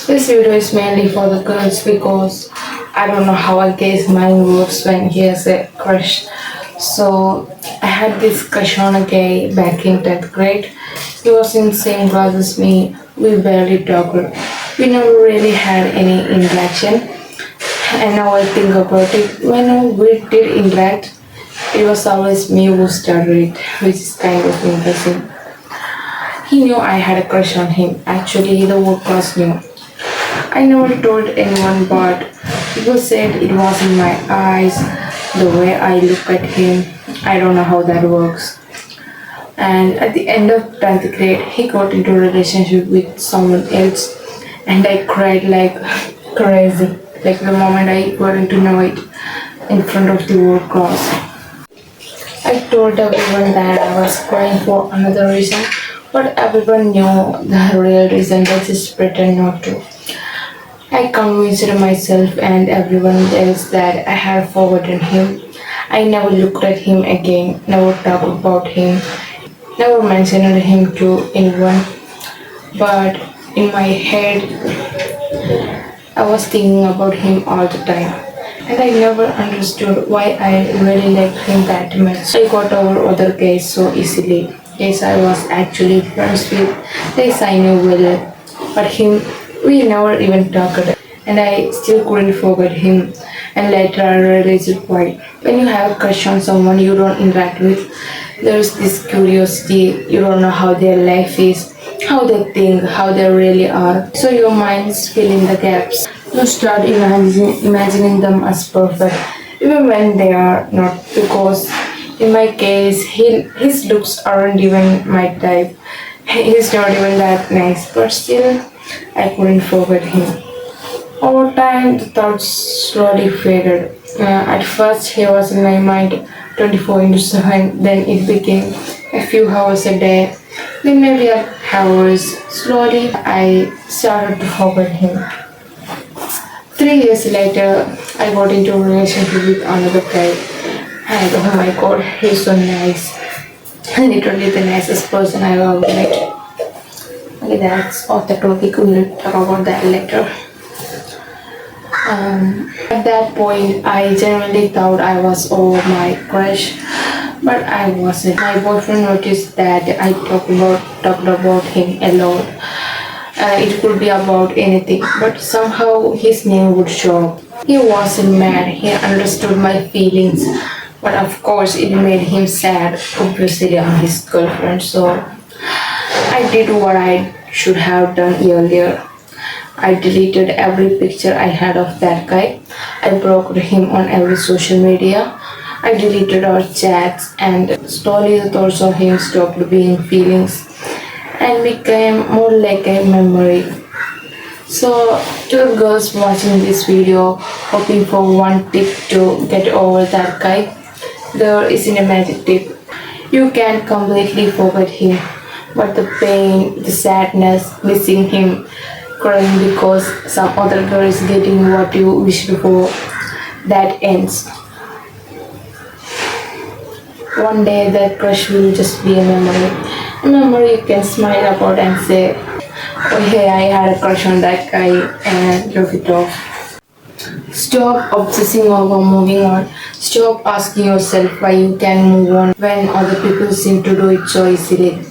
This video is mainly for the girls because I don't know how a guy's mind works when he has a crush. So I had this crush on a guy back in 10th grade. He was in same class as me. We barely talked. We never really had any interaction. And now I think about it, when we did interact, it was always me who started it, which is kind of impressive. He knew I had a crush on him. Actually, the whole class knew. I never told anyone, but people said it was in my eyes, the way I look at him. I don't know how that works. And at the end of 10th grade, he got into a relationship with someone else, and I cried like crazy. Like the moment I got to know it in front of the whole class. I told everyone that I was crying for another reason, but everyone knew the real reason. They just pretend not to. I convinced myself and everyone else that I had forgotten him. I never looked at him again, never talked about him, never mentioned him to anyone. But in my head, I was thinking about him all the time. And I never understood why I really liked him that much. I got over other guys so easily. Yes, I was actually friends with guys I knew well, but him, we never even talked. And I still couldn't forget him. And later I realized why. When you have a crush on someone you don't interact with, there's this curiosity. You don't know how their life is, how they think, how they really are. So your minds fill in the gaps. You start imagining them as perfect, even when they are not. Because in my case, his looks aren't even my type. He's not even that nice, but still, I couldn't forget him. Over time, the thoughts slowly faded. At first, he was in my mind 24 into 7, then it became a few hours a day, then maybe hours. Slowly, I started to forget him. 3 years later, I got into a relationship with another guy. And oh my god, he's so nice. Literally the nicest person I've ever met. Okay, that's off the topic. We'll talk about that later. At that point, I genuinely thought I was over my crush, but I wasn't. My boyfriend noticed that I talked about him a lot. It could be about anything, but somehow his name would show up. He wasn't mad, he understood my feelings, but of course it made him sad, obviously on his girlfriend. So I did what I should have done earlier. I deleted every picture I had of that guy. I blocked him on every social media. I deleted our chats, and slowly the thoughts of him stopped being feelings and became more like a memory. So, to the girls watching this video, hoping for one tip to get over that guy, there isn't a magic tip. You can completely forget him, but the pain, the sadness, missing him, crying because some other girl is getting what you wished for, that ends. One day that crush will just be a memory. A memory you can smile about and say, oh hey, I had a crush on that guy, and laugh it off. Stop obsessing over moving on. Stop asking yourself why you can move on when other people seem to do it so easily.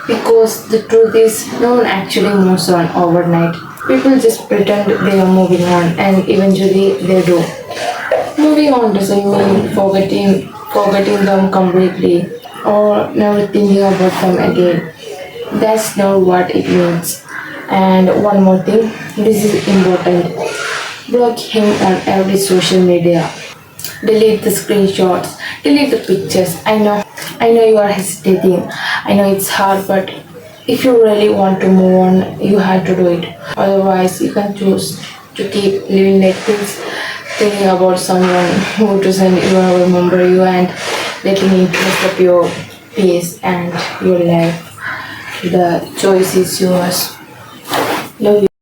Because the truth is, no one actually moves on overnight. People just pretend they are moving on, and eventually they do. Moving on doesn't mean forgetting them completely or never thinking about them again. That's not what it means. And one more thing, this is important. Block him on every social media. Delete the screenshots, delete the pictures. I know you are hesitating. I know it's hard, but if you really want to move on, you have to do it. Otherwise, you can choose to keep living like this, thinking about someone who doesn't even remember you and letting it mess up your peace and your life. The choice is yours. Love you.